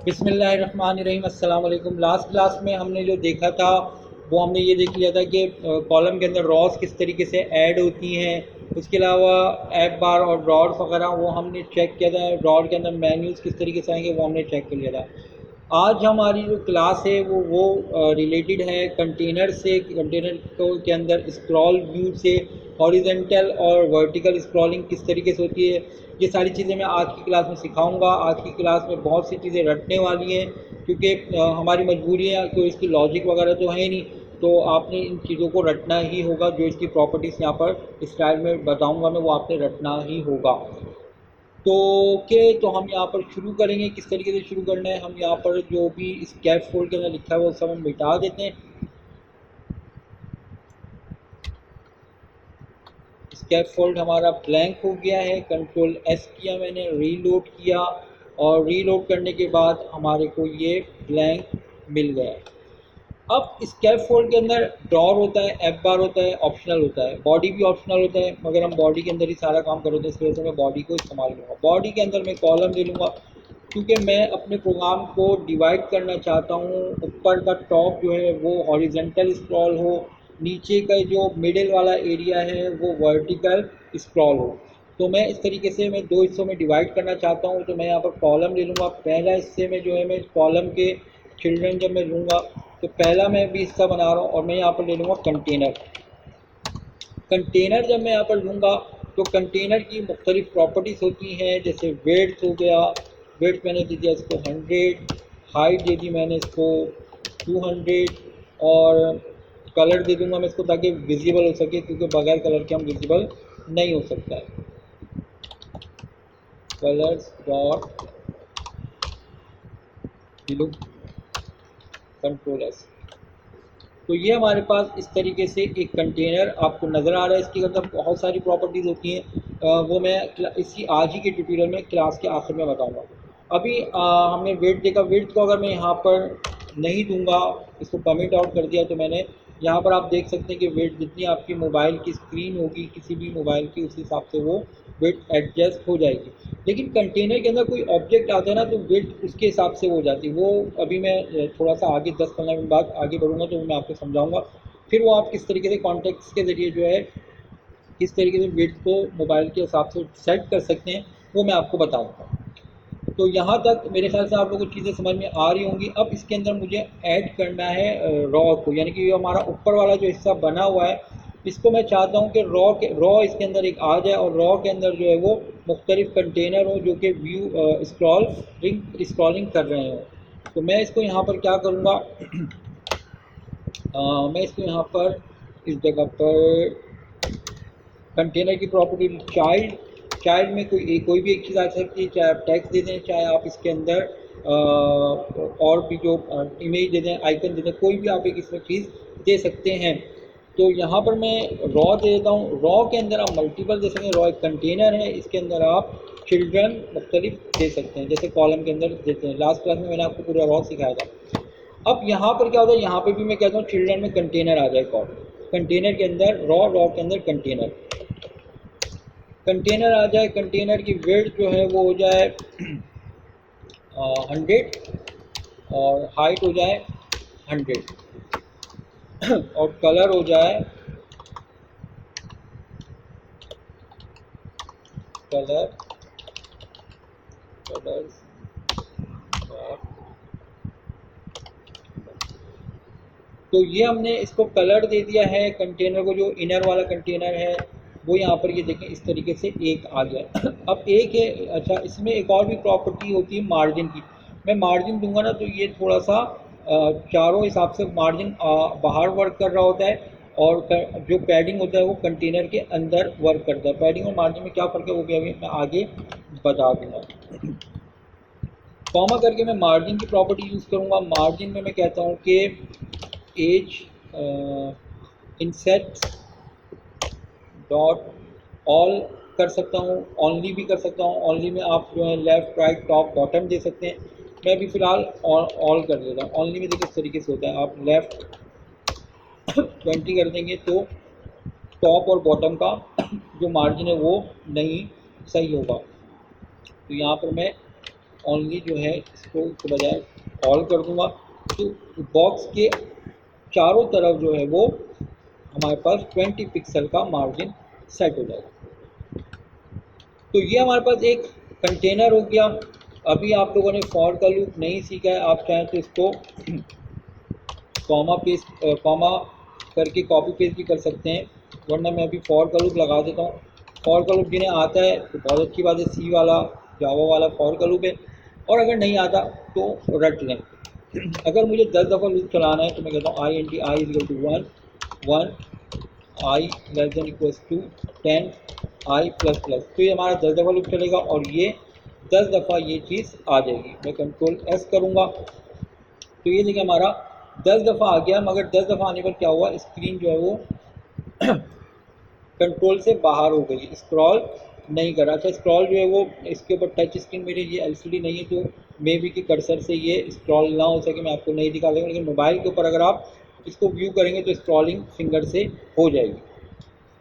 बिस्मिल्लाहिर्रहमानिर्रहीम। अस्सलाम वालेकुम। लास्ट क्लास में हमने जो देखा था वो हमने ये देख लिया था कि कॉलम के अंदर रॉस किस तरीके से ऐड होती हैं। उसके अलावा ऐप बार और ड्रॉर्स वगैरह वो हमने चेक किया था। ड्रॉर के अंदर मेन्यूज़ किस तरीके से आएंगे वो हमने चेक कर लिया था। आज हमारी जो क्लास है वो रिलेटेड है कंटेनर से। कंटेनर को के अंदर स्क्रॉल व्यू से हॉरिजेंटल और वर्टिकल स्क्रॉलिंग किस तरीके से होती है, ये सारी चीज़ें मैं आज की क्लास में सिखाऊंगा। आज की क्लास में बहुत सी चीज़ें रटने वाली हैं क्योंकि हमारी मजबूरी है, कोई इसकी लॉजिक वगैरह तो है नहीं, तो आपने इन चीज़ों को रटना ही होगा। जो इसकी प्रॉपर्टीज़ यहाँ पर स्लाइड में बताऊंगा मैं, वो आपने रटना ही होगा। तो तो हम यहाँ पर शुरू करेंगे। किस तरीके से शुरू करना है, हम यहाँ पर जो भी इस कैप फोल्ड के अंदर लिखा है वो सब हम मिटा देते हैं। स्केप फोल्ड हमारा ब्लैंक हो गया है। कंट्रोल एस किया मैंने, रीलोड किया और रीलोड करने के बाद हमारे को ये ब्लैंक मिल गया। अब स्केप फोल्ड के अंदर ड्रॉर होता है, एफ बार होता है, ऑप्शनल होता है, बॉडी भी ऑप्शनल होता है, मगर हम बॉडी के अंदर ही सारा काम कर रहे हैं, इस वजह से मैं बॉडी को इस्तेमाल करूँगा। बॉडी के अंदर मैं कॉलम ले लूँगा क्योंकि मैं अपने प्रोग्राम को डिवाइड करना चाहता हूँ। ऊपर का टॉप जो है वो हॉरिजेंटल स्क्रॉल हो, नीचे का जो मिडिल वाला एरिया है वो वर्टिकल स्क्रॉल हो। तो मैं इस तरीके से मैं दो हिस्सों में डिवाइड करना चाहता हूँ। तो मैं यहाँ पर कॉलम ले लूँगा। पहला हिस्से में जो है मैं कॉलम के चिल्ड्रन जब मैं लूँगा तो पहला मैं भी हिस्सा बना रहा हूँ और मैं यहाँ पर ले लूँगा कंटेनर। कंटेनर जब मैं यहाँ पर लूँगा तो कंटेनर की मुख्तलिफ प्रॉपर्टीज़ होती हैं, जैसे वेट्स हो गया। वेट्स मैंने दे दिया इसको 100, हाइट दे दी मैंने इसको 200 और कलर दे दूँगा मैं इसको ताकि विजिबल हो सके, क्योंकि बगैर कलर के हम विजिबल नहीं हो सकता है। Colours dot blue control S. तो ये हमारे पास इस तरीके से एक कंटेनर आपको नज़र आ रहा है। इसके अंदर बहुत सारी प्रॉपर्टीज़ होती हैं, वो मैं इसी आज ही के ट्यूटोरियल में क्लास के आखिर में बताऊंगा। अभी हमने वेट देखा। वेट को अगर मैं यहाँ पर नहीं दूंगा, इसको कमेंट आउट कर दिया, तो मैंने यहाँ पर आप देख सकते हैं कि वेट जितनी आपकी मोबाइल की स्क्रीन होगी किसी भी मोबाइल की, उस हिसाब से वो वेट एडजस्ट हो जाएगी। लेकिन कंटेनर के अंदर कोई ऑब्जेक्ट आता है ना तो वेट उसके हिसाब से हो जाती है। वो अभी मैं थोड़ा सा आगे 10-15 मिनट बाद आगे बढ़ूंगा तो मैं आपको समझाऊंगा। फिर वो आप किस तरीके से कॉन्टेक्स्ट के ज़रिए जो है किस तरीके से वेट को मोबाइल के हिसाब से सेट कर सकते हैं वो मैं आपको बताऊँगा। तो यहाँ तक मेरे ख्याल से आप लोगों को चीज़ें समझ में आ रही होंगी। अब इसके अंदर मुझे ऐड करना है रॉ को, यानी कि ये हमारा ऊपर वाला जो हिस्सा बना हुआ है इसको मैं चाहता हूँ कि रॉ इसके अंदर एक आ जाए और रॉ के अंदर जो है वो मुख्तलिफ कंटेनर हो जो कि व्यू स्क्रॉलिंग कर रहे हों। तो मैं इसको यहाँ पर क्या करूँगा, मैं इसको यहाँ पर इस जगह पर कंटेनर की प्रॉपर्टी चाइल्ड में कोई भी एक चीज़ आ सकती है, चाहे आप टेक्स्ट दे दें, चाहे आप इसके अंदर और भी जो इमेज दे दें, आइकन दे दें, कोई भी आप एक इसमें चीज़ दे सकते हैं। तो यहाँ पर मैं रॉ दे देता हूँ। रॉ के अंदर आप मल्टीपल दे सकते हैं। रॉ एक कंटेनर है, इसके अंदर आप चिल्ड्रन मुख्तलिफ दे सकते हैं, जैसे कॉलम के अंदर देते हैं। लास्ट क्लास में मैंने आपको पूरा रॉ सिखाया था। अब यहाँ पर क्या होता है, यहाँ पे भी मैं कहता हूँ चिल्ड्रन में कंटेनर आ जाए। कंटेनर के अंदर रॉ के अंदर कंटेनर आ जाए। कंटेनर की वेट जो है वो हो जाए 100 और हाइट हो जाए 100 और कलर हो जाए कलर्स। तो ये हमने इसको कलर दे दिया है। कंटेनर को जो इनर वाला कंटेनर है वो यहाँ पर ये देखें इस तरीके से एक आ गया। अब एक है, अच्छा इसमें एक और भी प्रॉपर्टी होती है मार्जिन की। मैं मार्जिन दूंगा ना तो ये थोड़ा सा चारों हिसाब से मार्जिन बाहर वर्क कर रहा होता है और जो पैडिंग होता है वो कंटेनर के अंदर वर्क करता है। पैडिंग और मार्जिन में क्या फ़र्क है वो भी अभी मैं आगे बता दूँगा। कॉमा करके मैं मार्जिन की प्रॉपर्टी यूज़ करूँगा। मार्जिन में मैं कहता हूँ कि एज इनसेट डॉट ऑल कर सकता हूँ, ऑनली भी कर सकता हूँ। ऑनली में आप जो है लेफ़्ट राइट टॉप बॉटम दे सकते हैं। मैं अभी फ़िलहाल ऑल कर देता हूँ। ऑनली में देखिए इस तरीके से होता है, आप लेफ़्ट 20 कर देंगे तो टॉप और बॉटम का जो मार्जिन है वो नहीं सही होगा। तो यहाँ पर मैं ओनली जो है इसको के बजाय ऑल कर दूंगा, तो बॉक्स के चारों तरफ जो है वो हमारे पास 20 पिक्सल का मार्जिन सेट हो जाएगा। तो ये हमारे पास एक कंटेनर हो गया। अभी आप लोगों ने फॉर का लूप नहीं सीखा है, आप चाहें तो इसको कॉमा करके कॉपी पेस्ट भी कर सकते हैं, वरना मैं अभी फॉर का लूप लगा देता हूँ। फॉर का लूप जिन्हें आता है तो बहुत अच्छी बात है, सी वाला जावा वाला फॉर का लूप है, और अगर नहीं आता तो रट लें। अगर मुझे 10 दफ़ा लूप चलाना है तो मैं कहता हूँ I N T I is to 1 I less than equals to 10 I plus plus, तो ये हमारा 10 दफ़ा लूप चलेगा और ये 10 दफ़ा ये चीज़ आ जाएगी। मैं कंट्रोल एस करूँगा तो ये देखिए हमारा 10 दफ़ा आ गया, मगर 10 दफ़ा आने पर क्या हुआ, स्क्रीन जो है वो कंट्रोल से बाहर हो गई, स्क्रॉल नहीं करा। अच्छा, स्क्रॉल जो है वो इसके ऊपर टच स्क्रीन, मेरे ये एलसीडी नहीं है तो मे बी कि कर्सर से ये स्क्रॉल ना हो सके, मैं आपको नहीं दिखा सकूँ, लेकिन मोबाइल के ऊपर अगर आप इसको व्यू करेंगे तो स्क्रॉलिंग फिंगर से हो जाएगी।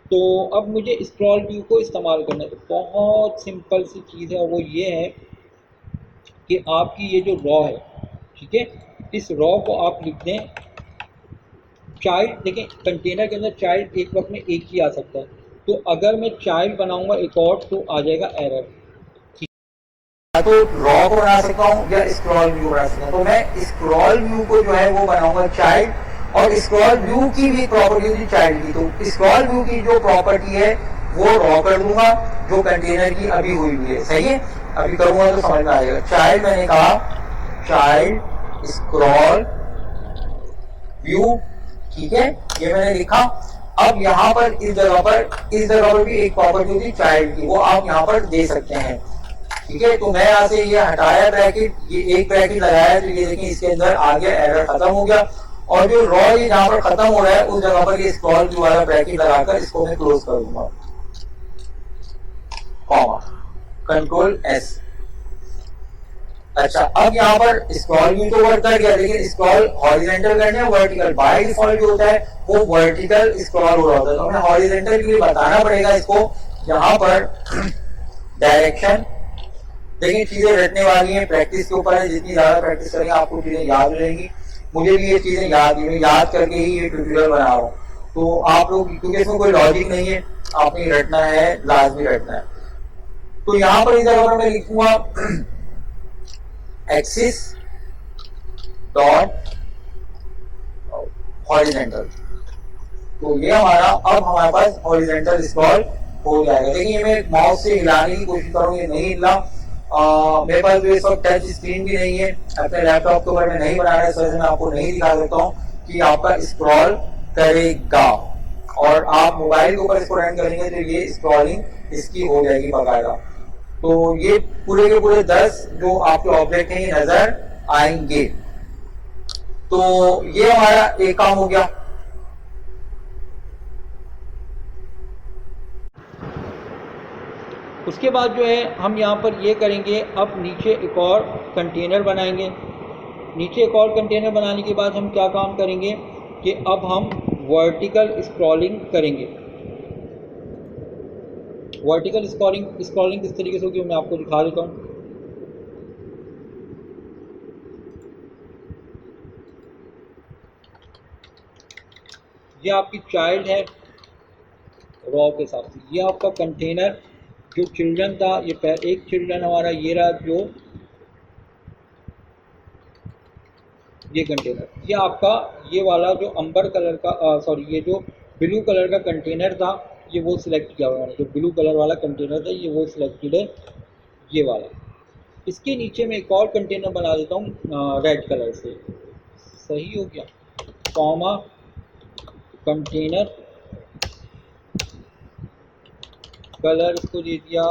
तो अब मुझे स्क्रॉल व्यू को इस्तेमाल करना है, तो बहुत सिंपल सी चीज़ है, और वो ये है कि आपकी ये जो रॉ है, ठीक है, इस रॉ को आप लिख दें चाइल्ड। देखें कंटेनर के अंदर चाइल्ड एक वक्त में एक ही आ सकता है, तो अगर मैं चाइल्ड बनाऊंगा एक और तो आ जाएगा एरर। तो रॉ को बना सकता हूँ या स्क्रॉल व्यू बना सकता हूँ, तो मैं स्क्रॉल व्यू को जो है वो बनाऊंगा चाइल्ड, और स्क्रॉल व्यू की भी प्रॉपर्टी होगी चाइल्ड की, तो स्क्रॉल व्यू की जो प्रॉपर्टी है वो रॉ कर दूंगा जो कंटेनर की अभी हुई है। सही है, अभी करूंगा तो समझ में आ जाएगा। चाइल्ड मैंने कहा चाइल्ड स्क्रॉल व्यू, ठीक है, ये मैंने लिखा। अब यहाँ पर इस जगह पर भी एक प्रॉपर्टी होती है चाइल्ड की, वो आप यहाँ पर दे सकते हैं। ठीक है, तो मैं यहाँ से ये हटाया ब्रैकेट, ये एक ब्रैकेट लगाया, तो ये देखिए इसके अंदर आ गया, एरर खत्म हो गया। और जो रॉ ये जहाँ पर खत्म हो रहा है उस जगह पर ये स्क्रॉल व्यू वाला ब्रैकेट लगाकर इसको मैं क्लोज कर दूंगा, कॉमा, कंट्रोल एस। अच्छा, अब यहाँ पर स्क्रॉल व्यू तो वर्क कर गया, लेकिन स्क्रॉल हॉरिजॉन्टल करना है वर्टिकल, बाय डिफॉल्ट जो होता है वो वर्टिकल स्क्रॉल हो रहा होता है, तो हमें हॉरिजॉन्टल के लिए बताना पड़ेगा इसको। यहाँ पर डायरेक्शन, देखिए चीजें रटने वाली हैं, प्रैक्टिस के ऊपर है, जितनी ज्यादा प्रैक्टिस करेंगे आपको चीजें याद रहेंगी। मुझे भी ये चीजें याद करके ही ये ट्यूटोरियल बना रहा हूँ, तो आप लोग, क्योंकि इसमें कोई लॉजिक नहीं है, आपने रटना है, लाजमी रटना है। तो यहाँ पर इस जगह पर मैं लिखूंगा एक्सिस डॉट हॉरिजॉन्टल, तो ये हमारा अब हमारे पास हॉरिजॉन्टल स्क्रॉल हो जाएगा। देखिए मैं माउस से हिलाने की कोशिश करूँ, ये नहीं हिला। मेरे पास भी इस वक्त टच स्क्रीन भी नहीं है, अपने लैपटॉप के ऊपर मैं नहीं बना रहा है, इस वजह से मैं आपको नहीं दिखा सकता हूँ कि आपका स्क्रॉल करेगा। और आप मोबाइल के ऊपर इसको रन करेंगे तो ये स्क्रॉलिंग इसकी हो जाएगी बाकायदा। तो ये पूरे के पूरे 10 जो आपके ऑब्जेक्ट हैं ये नजर आएंगे। तो ये हमारा एक काम हो गया। उसके बाद जो है हम यहाँ पर ये करेंगे, अब नीचे एक और कंटेनर बनाएंगे। नीचे एक और कंटेनर बनाने के बाद हम क्या काम करेंगे कि अब हम वर्टिकल स्क्रॉलिंग करेंगे। वर्टिकल स्क्रॉलिंग किस तरीके से होगी मैं आपको दिखा देता हूँ। ये आपकी चाइल्ड है रॉ के हिसाब से, ये आपका कंटेनर जो चिल्ड्रन था, ये एक चिल्ड्रन हमारा ये रहा, जो ये कंटेनर, ये आपका ये वाला जो अंबर कलर का सॉरी ये जो ब्लू कलर का कंटेनर था ये वो सिलेक्ट किया हुआ है, जो ब्लू कलर वाला कंटेनर था ये वो सिलेक्टेड है, ये वाला। इसके नीचे मैं एक और कंटेनर बना देता हूँ रेड कलर से, सही हो गया, कॉमा कंटेनर कलर इसको दे दिया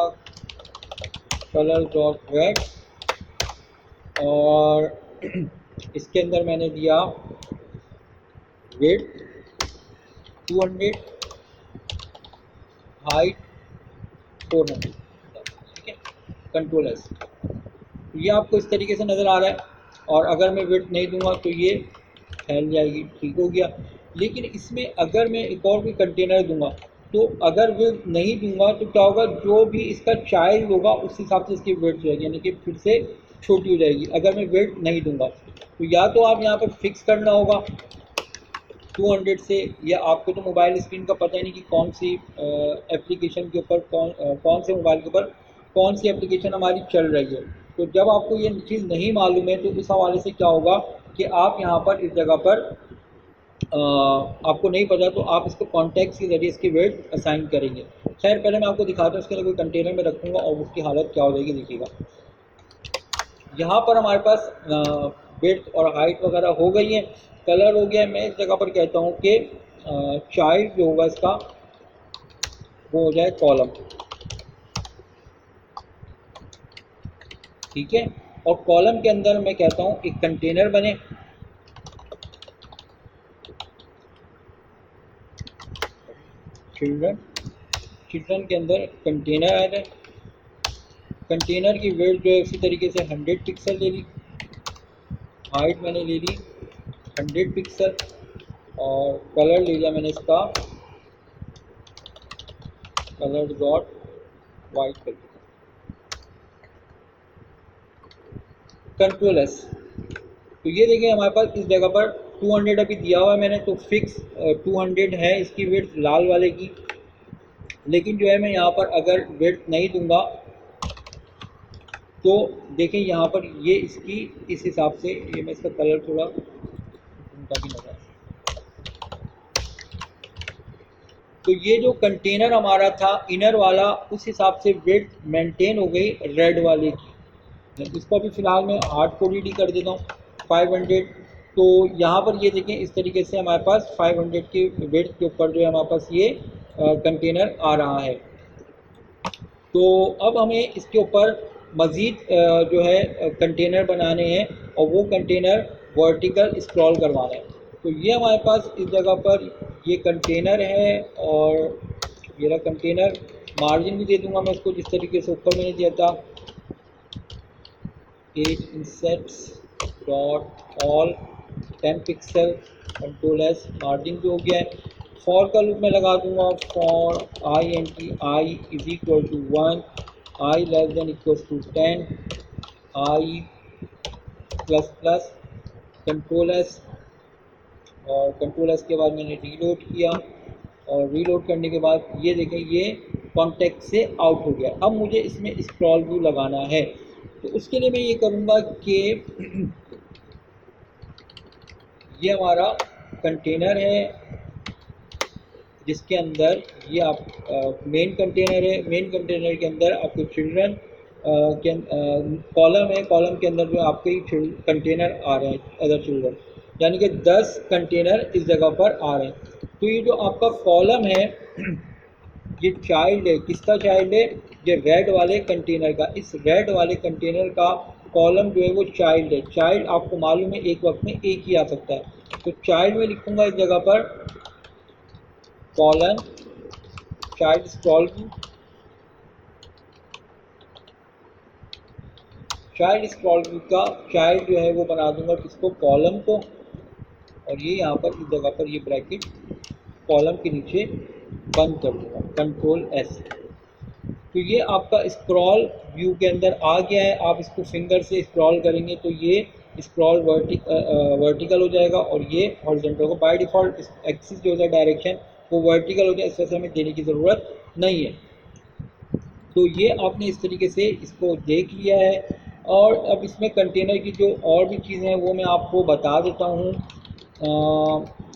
कलर डॉट रेड, और इसके अंदर मैंने दिया विड्थ 200, हाइट 400, ठीक है, कंट्रोल एस। ये आपको इस तरीके से नज़र आ रहा है, और अगर मैं विड्थ नहीं दूंगा तो ये फैल जाएगी, ठीक हो गया। लेकिन इसमें अगर मैं एक और भी कंटेनर दूंगा तो अगर विड्थ नहीं दूंगा तो क्या होगा, जो भी इसका चाइल्ड होगा उस हिसाब से इसकी विड्थ जाएगी, यानी कि फिर से छोटी हो जाएगी अगर मैं विड्थ नहीं दूंगा। तो या तो आप यहाँ पर फिक्स करना होगा 200 से, या आपको तो मोबाइल स्क्रीन का पता ही नहीं कि कौन सी एप्लीकेशन के ऊपर कौन से मोबाइल के ऊपर कौन सी एप्लीकेशन हमारी चल रही है। तो जब आपको ये चीज़ नहीं मालूम है तो उस हवाले से क्या होगा कि आप यहाँ पर इस जगह पर आपको नहीं पता तो आप इसको कॉन्टैक्ट्स के ज़रिए इसकी वेट असाइन करेंगे। खैर पहले मैं आपको दिखाता हूँ इसके लिए कोई कंटेनर में रखूँगा और उसकी हालत क्या हो जाएगी देखिएगा। यहाँ पर हमारे पास विड्थ और हाइट वगैरह हो गई है, कलर हो गया है। मैं इस जगह पर कहता हूँ कि चाइल्ड जो होगा इसका वो हो जाए कॉलम, ठीक है। और कॉलम के अंदर मैं कहता हूँ एक कंटेनर बने, चिल्ड्रन के अंदर कंटेनर आ जाए। कंटेनर की वेट जो है उसी तरीके से 100 पिक्सल ले ली, हाइट मैंने ले ली 100 पिक्सल, और कलर ले लिया मैंने इसका कलर डॉट वाइट कर दिया, कंट्रोल एस। तो ये देखिए हमारे पास इस जगह पर 200 अभी दिया हुआ है मैंने, तो फिक्स 200 है इसकी वेट लाल वाले की। लेकिन जो है मैं यहाँ पर अगर वेट नहीं दूंगा तो देखें यहाँ पर ये इसकी इस हिसाब से, ये मैं इसका कलर थोड़ा उनका भी नजर, तो ये जो कंटेनर हमारा था इनर वाला उस हिसाब से वेट मेंटेन हो गई रेड वाले की। इसको अभी फ़िलहाल मैं हार्ड कोड डी कर देता हूँ 500। तो यहाँ पर ये देखें इस तरीके से हमारे पास 500 के वेट के ऊपर जो है हमारे पास ये कंटेनर आ रहा है। तो अब हमें इसके ऊपर मज़ीद जो है कंटेनर बनाने हैं और वो कंटेनर वर्टिकल स्क्रॉल करवाना है। तो ये हमारे पास इस जगह पर ये कंटेनर है और ये रहा कंटेनर। मार्जिन भी दे दूंगा मैं इसको जिस तरीके से ऊपर मैंने दिया था, 8 insets dot all 10 pixel, control S, margin भी हो गया है। फॉर का लूप मैं लगा दूंगा, for I N T I is equal to 1, I less than equal to 10, I plus plus, control S, और कंट्रोल एस के बाद मैंने रीलोड किया, और रीलोड करने के बाद ये देखें ये कॉन्टेक्ट से आउट हो गया। अब मुझे इसमें स्क्रॉल व्यू लगाना है, तो उसके लिए मैं ये करूँगा कि ये हमारा कंटेनर है जिसके अंदर ये आप मेन कंटेनर है, मेन कंटेनर के अंदर आपके चिल्ड्रन के कॉलम है, कॉलम के अंदर जो आपके कंटेनर आ रहे हैं अदर चिल्ड्रन, यानी कि 10 कंटेनर इस जगह पर आ रहे हैं। तो ये जो आपका कॉलम है ये चाइल्ड है, किसका चाइल्ड है, ये रेड वाले कंटेनर का। इस रेड वाले कंटेनर का कॉलम जो है वो चाइल्ड है। चाइल्ड आपको मालूम है एक वक्त में एक ही आ सकता है, तो चाइल्ड में लिखूंगा इस जगह पर colon child scroll view, child scroll view का चाइल्ड जो है वो बना दूंगा किसको, कॉलम को, और ये यहाँ पर इस जगह पर ये ब्रैकेट कॉलम के नीचे बंद कर दूंगा, कंट्रोल एस। तो ये आपका स्क्रॉल व्यू के अंदर आ गया है। आप इसको फिंगर से स्क्रॉल करेंगे तो ये स्क्रॉल वर्टिकल हो जाएगा और ये हॉरिजॉन्टल होगा। बाय डिफ़ॉल्ट एक्सिस जो होता है डायरेक्शन वो वर्टिकल हो जाए, इस वजह से हमें देने की ज़रूरत नहीं है। तो ये आपने इस तरीके से इसको देख लिया है। और अब इसमें कंटेनर की जो और भी चीज़ें हैं वो मैं आपको बता देता हूँ।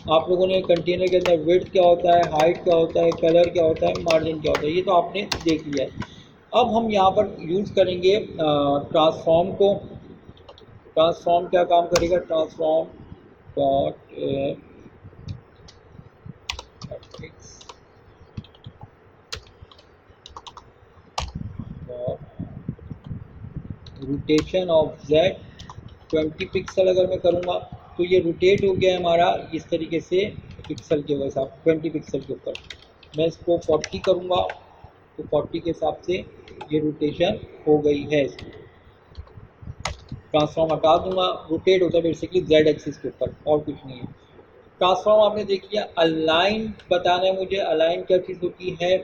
आप लोगों ने कंटेनर के अंदर विड्थ क्या होता है, हाइट क्या होता है, कलर क्या होता है, मार्जिन क्या होता है, ये तो आपने देख लिया है। अब हम यहाँ पर यूज़ करेंगे ट्रांसफॉर्म को। ट्रांसफॉर्म क्या काम करेगा, transform dot rotation of Z 20 pixel अगर मैं करूँगा तो ये रोटेट हो गया है हमारा इस तरीके से पिक्सल के हिसाब 20 पिक्सल के ऊपर। मैं इसको 40 करूँगा तो 40 के हिसाब से ये रोटेशन हो गई है। ट्रांसफॉर्म हटा दूंगा, रोटेट होता है बेसिकली Z एक्सिस के ऊपर और कुछ नहीं है। ट्रांसफॉर्म आपने देख लिया। अलाइन बताना है मुझे, अलाइन क्या चीज़ होती है,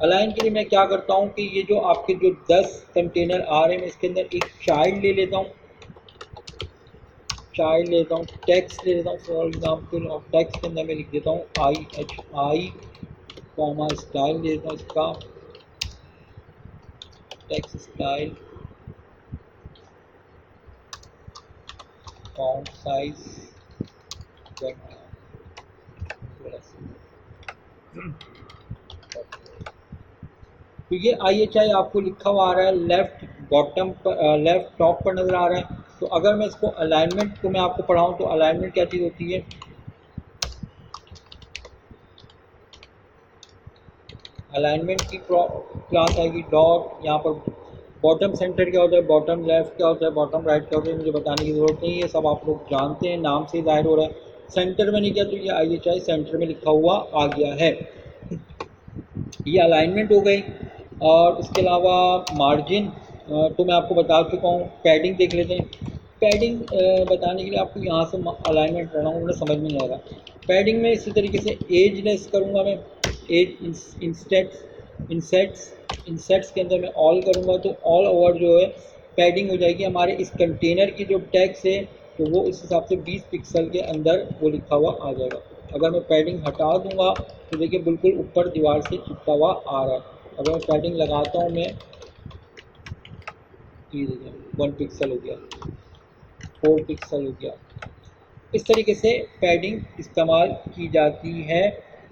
अलाइन के लिए मैं क्या करता हूँ कि ये जो आपके जो 10 कंटेनर आ रहे हैं, मैं इसके अंदर एक चाइल्ड ले लेता हूँ, टेक्स्ट ले लेता हूँ। फॉर एग्जाम्पल और टेक्स्ट के अंदर मैं लिख देता हूँ IHI कॉमा स्टाइल ले लेता हूँ इसका, टेक्स्ट स्टाइल, फॉन्ट साइज 20 तो ये IHI आपको लिखा हुआ आ रहा है, लेफ्ट बॉटम पर, लेफ्ट टॉप पर नज़र आ रहा है। तो अगर मैं इसको अलाइनमेंट को मैं आपको पढ़ाऊँ तो अलाइनमेंट क्या चीज़ होती है, अलाइनमेंट की क्लास आएगी डॉट, यहाँ पर बॉटम सेंटर क्या होता है, बॉटम लेफ्ट क्या होता है, बॉटम राइट क्या होता है, मुझे बताने की ज़रूरत नहीं है, सब आप लोग जानते हैं, नाम से जाहिर हो रहा है। सेंटर में नहीं किया तो ये IHI सेंटर में लिखा हुआ आ गया है, ये अलाइनमेंट हो गई। और इसके अलावा मार्जिन तो मैं आपको बता चुका हूँ। पैडिंग देख लेते हैं। पैडिंग बताने के लिए आपको यहाँ से अलाइनमेंट रहना मुझे समझ में नहीं आएगा। पैडिंग में इसी तरीके से एजलेस करूँगा मैं, एज इंसेट्स के अंदर मैं ऑल करूँगा तो ऑल ओवर जो है पैडिंग हो जाएगी। हमारे इस कंटेनर की जो टैक्स है तो वो इस हिसाब से 20 पिक्सल के अंदर वो लिखा हुआ आ जाएगा। अगर मैं पैडिंग हटा दूंगा तो देखिए बिल्कुल ऊपर दीवार से चिपका हुआ आ रहा है। अगर मैं पैडिंग लगाता हूँ मैं, ये देखिए 1 पिक्सल हो गया, 4 पिक्सल हो गया। इस तरीके से पैडिंग इस्तेमाल की जाती है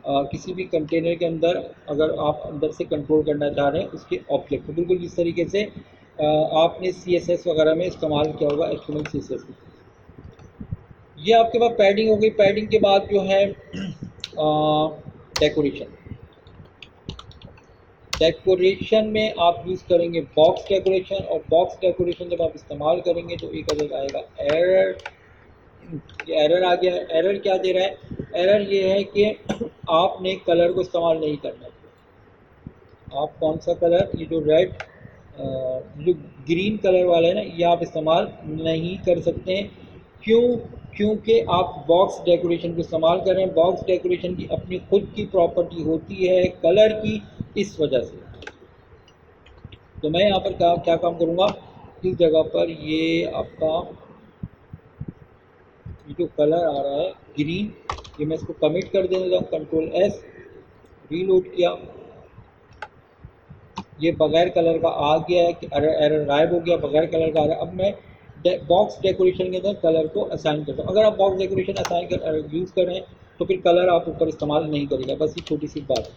किसी भी कंटेनर के अंदर, अगर आप अंदर से कंट्रोल करना चाह रहे हैं उसके ऑब्जेक्ट को, बिल्कुल जिस तरीके से आपने CSS वगैरह में इस्तेमाल किया होगा, HTML CSS में। ये आपके पास पैडिंग हो गई। पैडिंग के बाद जो है डेकोरेशन में आप यूज़ करेंगे बॉक्स डेकोरेशन, और बॉक्स डेकोरेशन जब आप इस्तेमाल करेंगे तो एक अदर आएगा एरर। एरर आ गया। एरर क्या दे रहा है, एरर ये है कि आपने कलर को इस्तेमाल नहीं करना। आप कौन सा कलर, ये जो रेड जो ग्रीन कलर वाला है ना, ये आप इस्तेमाल नहीं कर सकते हैं। क्यों? क्योंकि आप बॉक्स डेकोरेशन को इस्तेमाल कर रहे हैं। बॉक्स डेकोरेशन की अपनी खुद की प्रॉपर्टी होती है कलर की, इस वजह से। तो मैं यहाँ पर क्या काम करूँगा, इस जगह पर ये आपका ये जो कलर आ रहा है ग्रीन, ये मैं इसको कमिट कर देता हूँ, Ctrl+S, रीलोड किया, ये बगैर कलर का आ गया है कि एरर गायब हो गया, बगैर कलर का आ रहा है। अब मैं बॉक्स डेकोरेशन के अंदर कलर को असाइन करता हूँ। अगर आप बॉक्स डेकोरेशन असाइन कर यूज़ कर रहे हैं तो फिर कलर आप ऊपर इस्तेमाल नहीं करेगा, बस ये छोटी सी बात है।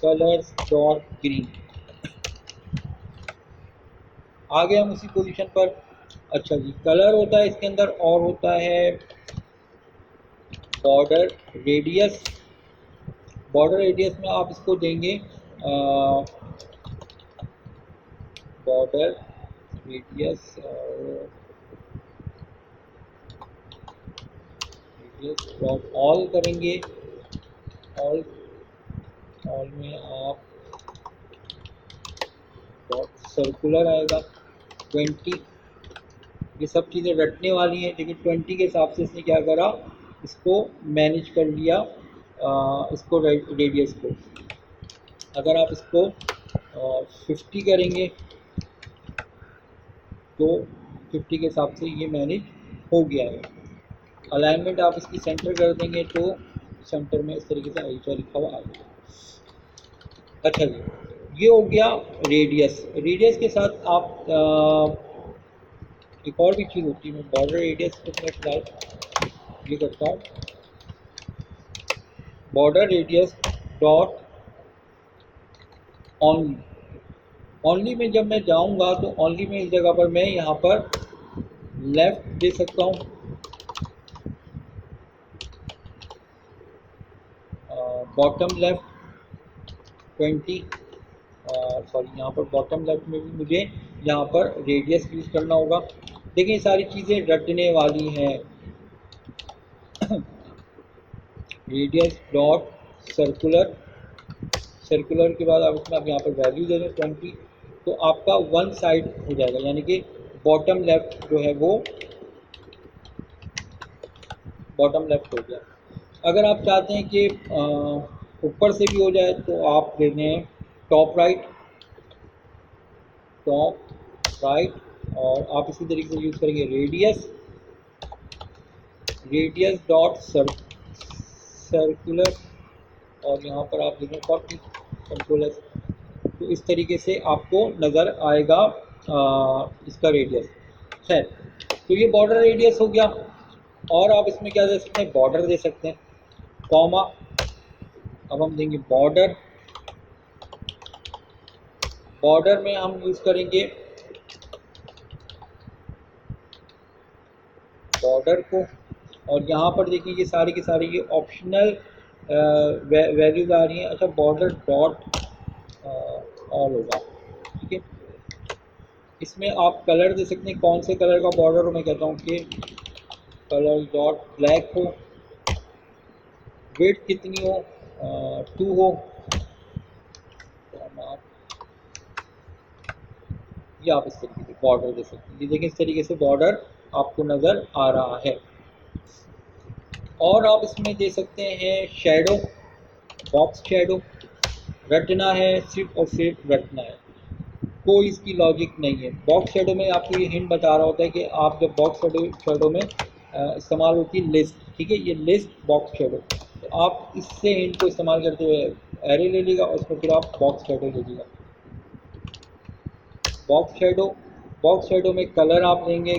कलर्स डॉट ग्रीन आ गए हम उसी पोजीशन पर। अच्छा जी, कलर होता है इसके अंदर, और होता है बॉर्डर रेडियस। बॉर्डर रेडियस में आप इसको देंगे बॉर्डर रेडियस डॉट ऑल करेंगे। ऑल में आप डॉट सर्कुलर आएगा 20। ये सब चीज़ें रटने वाली हैं, लेकिन 20 के हिसाब से इसने क्या करा, इसको मैनेज कर लिया, इसको रेडियस को। अगर आप इसको 50 करेंगे तो 50 के हिसाब से ये मैनेज हो गया है। अलाइनमेंट आप इसकी सेंटर कर देंगे तो सेंटर में इस तरीके से IHI लिखा हुआ आ जाएगा। अच्छा जी, ये हो गया रेडियस। रेडियस के साथ आप एक और भी चीज़ होती है, मैं बॉर्डर रेडियस को मैं फिलहाल ये करता हूँ, border radius dot only. Only में जब मैं जाऊँगा तो ऑनली में इस जगह पर मैं यहाँ पर लेफ़्ट दे सकता हूँ, बॉटम लेफ़्ट 20, सॉरी यहाँ पर बॉटम लेफ़्ट में भी मुझे यहाँ पर रेडियस यूज़ करना होगा। देखिए सारी चीज़ें रटने वाली हैं। रेडियस डॉट सर्कुलर, सर्कुलर के बाद आप इसमें आप यहाँ पर वैल्यू दे दें 20, तो आपका वन साइड हो जाएगा, यानी कि बॉटम लेफ़्ट जो है वो बॉटम लेफ़्ट हो गया। अगर आप चाहते हैं कि ऊपर से भी हो जाए तो आप देते हैं टॉप राइट, और आप इसी तरीके से यूज़ करेंगे रेडियस डॉट सर्कुलर, और यहाँ पर आप देखें 40 कंट्रोल एस। तो इस तरीके से आपको नज़र आएगा इसका रेडियस। खैर, तो ये बॉर्डर रेडियस हो गया। और आप इसमें क्या दे सकते हैं, बॉर्डर दे सकते हैं, कॉमा। अब हम देंगे बॉर्डर में हम यूज़ करेंगे बॉर्डर को, और यहाँ पर देखिए ये सारी की सारी ये ऑप्शनल वैल्यूज आ रही हैं। अच्छा, बॉर्डर डॉट ऑल होगा, ठीक है। इसमें आप कलर दे सकते हैं, कौन से कलर का बॉर्डर हो। मैं कहता हूँ कि कलर डॉट ब्लैक हो, विड्थ कितनी हो, 2 हो। ये आप इस तरीके से बॉर्डर दे सकते हैं। ये देखिए इस तरीके से बॉर्डर आपको नज़र आ रहा है। और आप इसमें दे सकते हैं शेडो, बॉक्स शेडो। रटना है सिर्फ और सिर्फ रटना है, कोई इसकी लॉजिक नहीं है। बॉक्स शेडो में आपको ये हिंट बता रहा होता है कि आप जब बॉक्स शेडो में इस्तेमाल होती है लिस्ट, ठीक है, ये लिस्ट बॉक्स शेडो। तो आप इससे हिंट को इस्तेमाल करते हुए एरे ले लीजिएगा और उसमें फिर आप बॉक्स शेडो ले लीजिएगा। बॉक्स शेडो में कलर आप देंगे,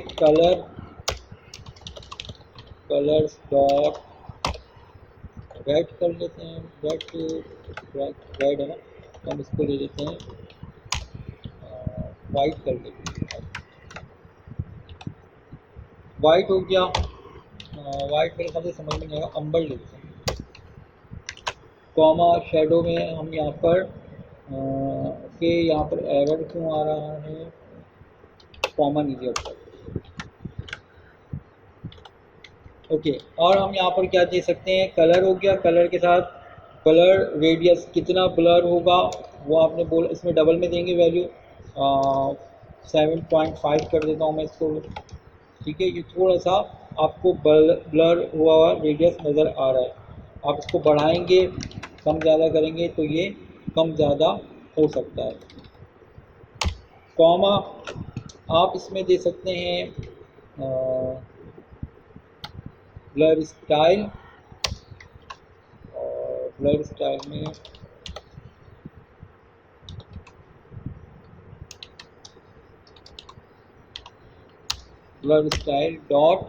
कलर्स डॉट रेड कर लेते हैं, रेड है ना, तो हम इसको ले लेते हैं वाइट कर लेते हैं। वाइट हो गया, वाइट मेरे ख्याल से समझ में नहीं आएगा, अंबर ले लेते हैं। कॉमा शेडो में हम यहाँ पर के यहाँ पर एरर क्यों आ रहा है, कॉमा नहीं दिया ऊपर, ओके। और हम यहाँ पर क्या दे सकते हैं, कलर हो गया, कलर के साथ कलर रेडियस कितना ब्लर होगा वो आपने बोला, इसमें डबल में देंगे वैल्यू, 7.5 कर देता हूँ मैं इसको, ठीक है। ये थोड़ा सा आपको ब्लर हुआ रेडियस नज़र आ रहा है। आप इसको बढ़ाएंगे, कम ज़्यादा करेंगे तो ये कम ज़्यादा हो सकता है। कॉमा आप इसमें दे सकते हैं ब्लर स्टाइल, और ब्लर स्टाइल में blur style dot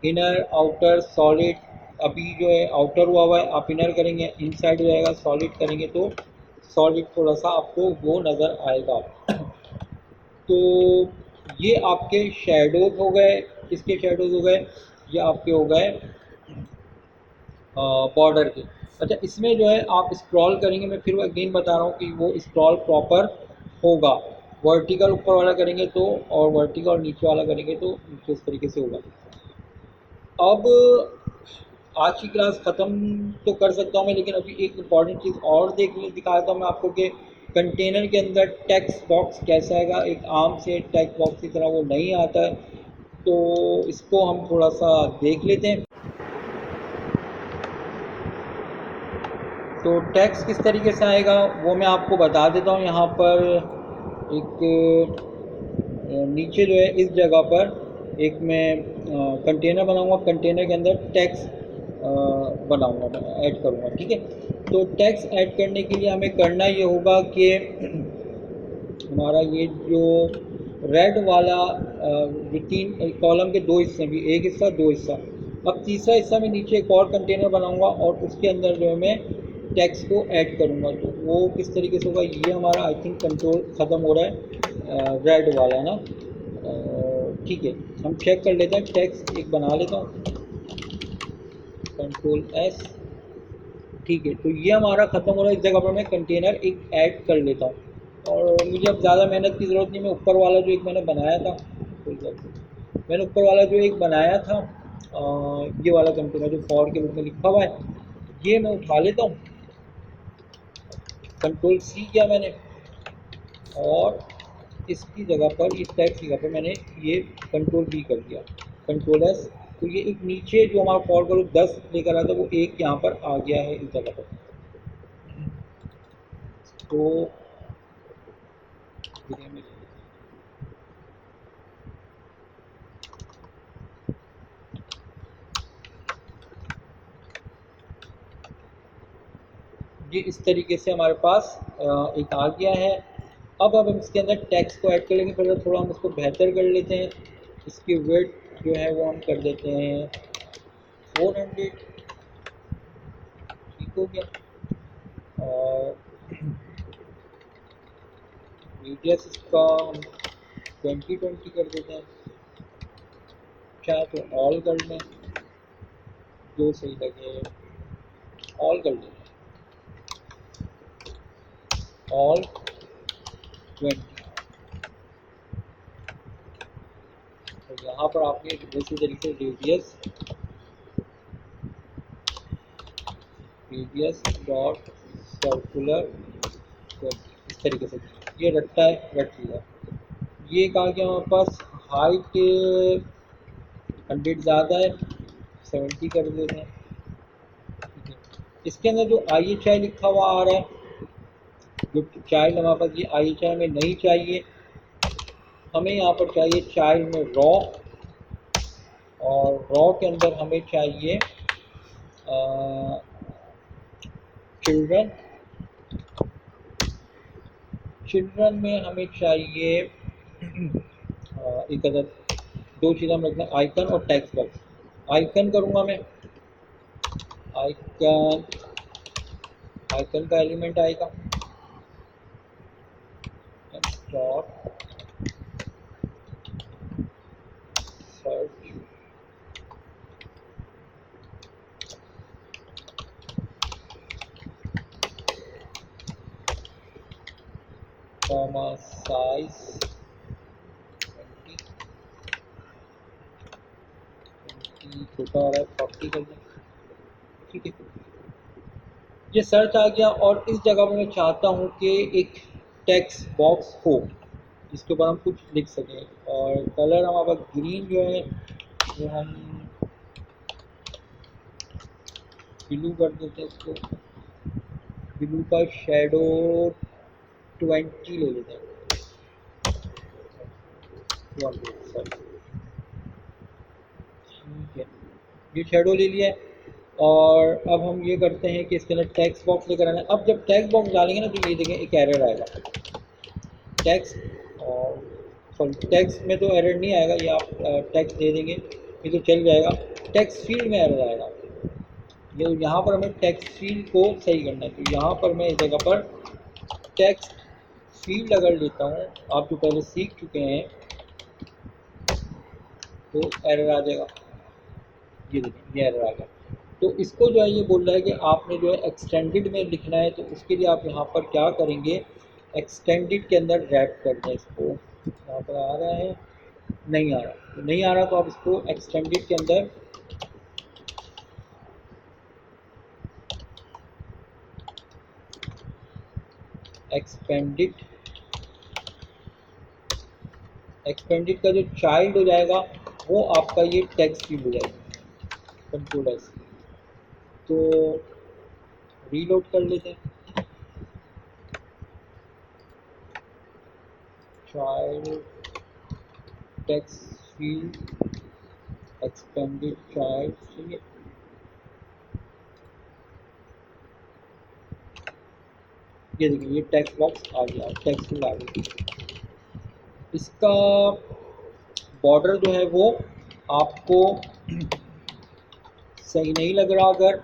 inner outer solid. अभी जो है आउटर हुआ है, आप इनर करेंगे इनसाइड हो जाएगा, सॉलिड करेंगे तो सॉलिड थोड़ा सा आपको वो नज़र आएगा। तो ये आपके शेडोज हो गए, किसके शेडोज हो गए, ये आपके हो गए बॉर्डर के। अच्छा, इसमें जो है आप स्क्रॉल करेंगे, मैं फिर अगेन बता रहा हूँ कि वो स्क्रॉल प्रॉपर होगा। वर्टिकल ऊपर वाला करेंगे तो, और वर्टिकल और नीचे वाला करेंगे तो नीचे इस तरीके से होगा। अब आज की क्लास ख़त्म तो कर सकता हूँ मैं, लेकिन अभी एक इम्पॉर्टेंट चीज़ और दिखाता हूँ मैं आपको कि कंटेनर के अंदर टेक्स्ट बॉक्स कैसा आएगा। एक आम से टेक्स्ट बॉक्स की तरह वो नहीं आता है, तो इसको हम थोड़ा सा देख लेते हैं। तो टेक्स्ट किस तरीके से आएगा वो मैं आपको बता देता हूँ। यहाँ पर एक नीचे जो है इस जगह पर एक मैं कंटेनर बनाऊंगा, कंटेनर के अंदर टेक्स्ट बनाऊंगा, मैं ऐड करूंगा, ठीक है। तो टेक्स्ट ऐड करने के लिए हमें करना ये होगा कि हमारा ये जो रेड वाला जो 3 कॉलम के 2 हिस्से भी, एक हिस्सा 2 हिस्सा, अब तीसरा हिस्सा में नीचे एक और कंटेनर बनाऊंगा और उसके अंदर जो है मैं टेक्स्ट को ऐड करूंगा। तो वो किस तरीके से होगा, ये हमारा आई थिंक कंट्रोल ख़त्म हो रहा है रेड वाला ना, ठीक है। हम चेक कर लेते हैं, टेक्स्ट एक बना लेता हूँ, कंट्रोल एस, ठीक है। तो ये हमारा ख़त्म हो रहा है, इस जगह पर मैं कंटेनर एक ऐड कर लेता हूँ। और मुझे अब ज़्यादा मेहनत की ज़रूरत नहीं, मैं ऊपर वाला जो एक मैंने बनाया था, मैंने ऊपर वाला जो एक बनाया था ये वाला कंटेनर जो फॉर के रूप में लिखा हुआ है, ये मैं उठा लेता हूँ, कंट्रोल सी किया मैंने, और इसकी जगह पर, इस टेक्स्ट की जगह पर मैंने ये कंट्रोल बी कर दिया, कंट्रोल एस। तो ये एक नीचे जो हमारा फॉर का रूप 10 लेकर आया था वो एक यहाँ पर आ गया है इस जगह पर। तो ये इस तरीके से हमारे पास एक आ गया है। अब हम इसके अंदर टेक्स्ट को ऐड कर लेंगे। पहले थोड़ा हम इसको बेहतर कर लेते हैं। इसकी वेट जो है वो हम कर देते हैं 400, ठीक हो गया। और मीडियस इसका हम 20 कर देते हैं, चाहे तो ऑल कर लें, जो सही लगे ऑल कर लें, ऑल 20। तो यहाँ पर आपने दूसरी तरीके से रेडियस डॉट सर्कुलर 20 इस तरीके से ये रखता है, रख लिया। ये कहा कि हमारे पास हाइट 100 ज़्यादा है, 70 कर देते हैं, ठीक है। इसके अंदर जो IHI लिखा हुआ आ रहा है, जो चाइल्ड हमारे पास, ये IHI में नहीं चाहिए हमें। यहाँ पर चाहिए चाइल्ड में रॉ, और रॉ के अंदर हमें चाहिए चिल्ड्रन। चिल्ड्रन में हमें चाहिए एक अदर, दो चीज़ें हम रखना, आइकन और टेक्स्ट बॉक्स। आइकन करूँगा मैं, आइकन, आइकन का एलिमेंट आएगा डॉट सर्च कॉमा साइज 20, छोटा आ रहा है 40 कर दें, ठीक है। ये सर्च आ गया, और इस जगह पर मैं चाहता हूँ कि एक टेक्स्ट बॉक्स हो जिसके ऊपर हम कुछ लिख सकें। और कलर हमारे पास ग्रीन जो है वो हम ब्लू कर देते हैं इसको, ब्लू का शेडो 20 ले लेते हैं, 200 ठीक है। ये शेडो ले लिया है। और अब हम ये करते हैं कि इसके अंदर टेक्स्ट बॉक्स लेकर आना है। अब जब टेक्स्ट बॉक्स डालेंगे ना तो ये देखें एक एरर आएगा टेक्स्ट, और सॉरी टेक्स्ट में तो एरर नहीं आएगा, ये आप टेक्स्ट दे देंगे ये तो चल जाएगा। टेक्स्ट फील्ड में एरर आएगा। ये यहाँ पर हमें टेक्स्ट फील्ड को सही करना है, तो यहाँ पर मैं इस जगह पर टेक्स्ट फील्ड अगर लेता हूँ, आप जो पहले सीख चुके हैं, तो एरर आ जाएगा। ये देखिए ये एरर आ गया। तो इसको जो है ये बोल रहा है कि आपने जो है एक्सटेंडेड में लिखना है, तो उसके लिए आप यहाँ पर क्या करेंगे, एक्सटेंडेड के अंदर रैप कर दें इसको। यहाँ पर आ रहा है, नहीं आ रहा, तो नहीं आ रहा तो आप इसको एक्सटेंडेड के अंदर एक्सपेंडेड, एक्सपेंडेड का जो चाइल्ड हो जाएगा वो आपका ये टेक्स्ट फील्ड हो जाएगा, कंट्रोल एस। तो रीलोड कर लेते हैं, child text field expanded child, ठीक ये देखिए ये टेक्स्ट बॉक्स आ गया, टेक्स्ट फील्ड आ गया। इसका बॉर्डर जो है वो आपको सही नहीं लग रहा अगर,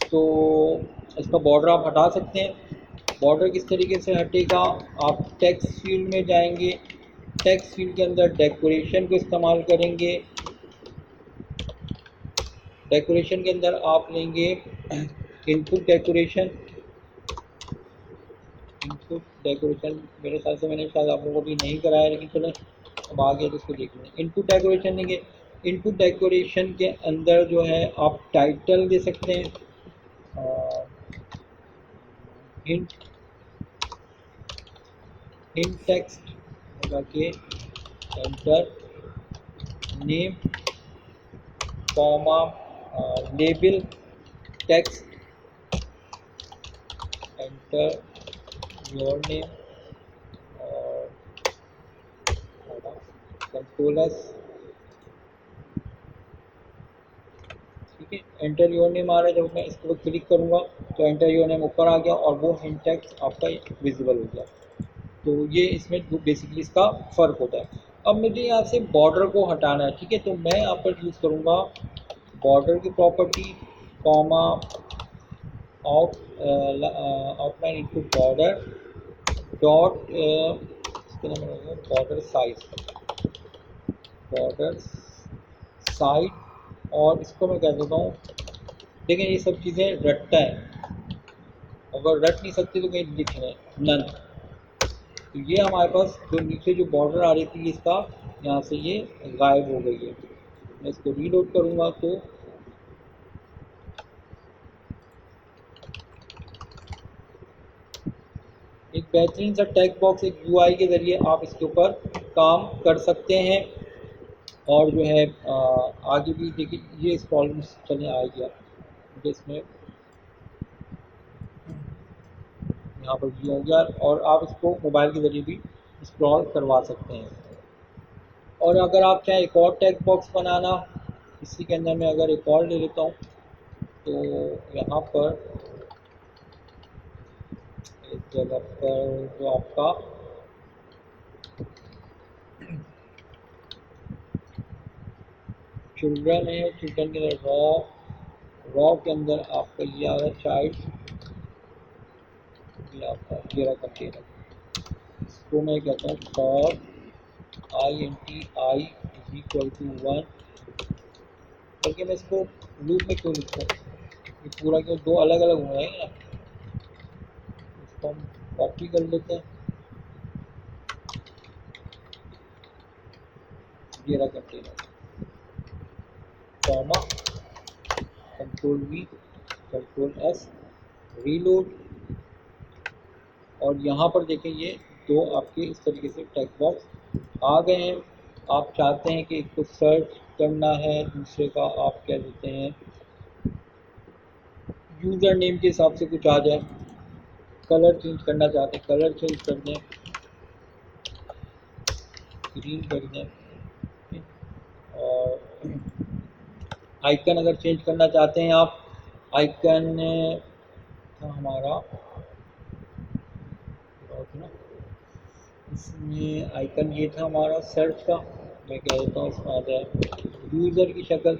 तो इसका बॉर्डर आप हटा सकते हैं। बॉर्डर किस तरीके से हटेगा, आप टेक्स्ट फील्ड में जाएंगे, टेक्स्ट फील्ड के अंदर डेकोरेशन को इस्तेमाल करेंगे। डेकोरेशन के अंदर आप लेंगे इनपुट डेकोरेशन, इनपुट डेकोरेशन मेरे ख्याल से मैंने शायद आप लोगों को भी नहीं कराया, लेकिन चलो अब आ गया तो इसको देख लें। इनपुट डेकोरेशन लेंगे, इनपुट डेकोरेशन के अंदर जो है आप टाइटल दे सकते हैं, हिंट, हिंट टेक्स्ट होगा कि enter, name comma label text, enter your name और कंट्रोलर्स, ठीक है। एंटर योर नेम आ रहा है, जब मैं इसको क्लिक करूँगा तो एंटर योर नेम ऊपर आ गया और वो हिंट टेक्स्ट आपका विजिबल हो गया। तो ये इसमें बेसिकली इसका फ़र्क होता है। अब मुझे यहाँ से बॉर्डर को हटाना है, ठीक है, तो मैं यहाँ पर यूज़ करूँगा बॉर्डर की property comma outline into border dot इसके नाम बॉर्डर साइड और इसको मैं कह देता हूँ, देखें ये सब चीज़ें रटता है, अगर रट नहीं सकती तो कहीं लिख लें नन। तो ये हमारे पास जो नीचे जो बॉर्डर आ रही थी इसका यहाँ से ये गायब हो गई है। मैं इसको रीलोड करूँगा तो एक बेहतरीन सा टेक्स्ट बॉक्स एक यूआई के ज़रिए आप इसके ऊपर काम कर सकते हैं। और जो है आगे भी देखिए ये इस प्रॉब्लम चलने आ गया, मुझे इसमें यहाँ पर भी हो गया और आप इसको मोबाइल के ज़रिए भी स्क्रॉल करवा सकते हैं। और अगर आप चाहें एक और टेक्स्ट बॉक्स बनाना, इसी के अंदर मैं अगर एक और ले लेता हूँ तो यहाँ पर एक जगह पर जो आपका चिल्ड्रन है, चिल्ड्रन के अंदर रॉ के अंदर आपका ये आ रहा है चाइल्ड, ये आपका ये कंटेनर, इसको मैं कहता हूँ for INTI is equal to 1, बल्कि मैं इसको लूप में क्यों लिखता हूँ, ये पूरा क्यों दो अलग अलग हो रहे हैं ना, इसको हम कॉपी कर लेते हैं, ये रहा container comma control V control S reload. और यहाँ पर देखें ये दो आपके इस तरीके से टेक्स्ट बॉक्स आ गए हैं। आप चाहते हैं कि एक को सर्च करना है, दूसरे का आप क्या देते हैं यूज़र नेम के हिसाब से कुछ आ जाए, कलर चेंज करना चाहते हैं कलर चेंज कर दें, ग्रीन कर दें, और आइकन अगर चेंज करना चाहते हैं आप, आइकन था हमारा इसमें आइकन ये था हमारा सर्च का, मैं कह देता हूँ इसमें आ जाए यूज़र की शक्ल,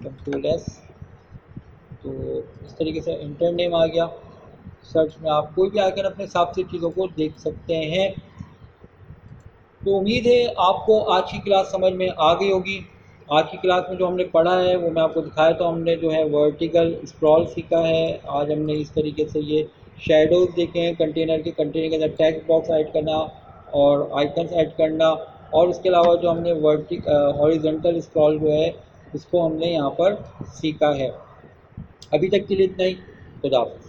कंट्रोल S, तो इस तरीके से इंटर नेम आ गया। सर्च में आप कोई भी आइकन अपने हिसाब से चीज़ों को देख सकते हैं। तो उम्मीद है आपको आज की क्लास समझ में आ गई होगी। आज की क्लास में जो हमने पढ़ा है वो मैं आपको दिखाया, तो हमने जो है वर्टिकल स्क्रॉल सीखा है। आज हमने इस तरीके से ये शेडोज़ देखे हैं कंटेनर के अंदर टेक्स्ट बॉक्स ऐड करना और आइकन्स ऐड करना, और उसके अलावा जो हमने हॉरिजॉन्टल स्क्रॉल जो है उसको हमने यहाँ पर सीखा है। अभी तक के लिए इतना ही, खुदा हाफ़िज़।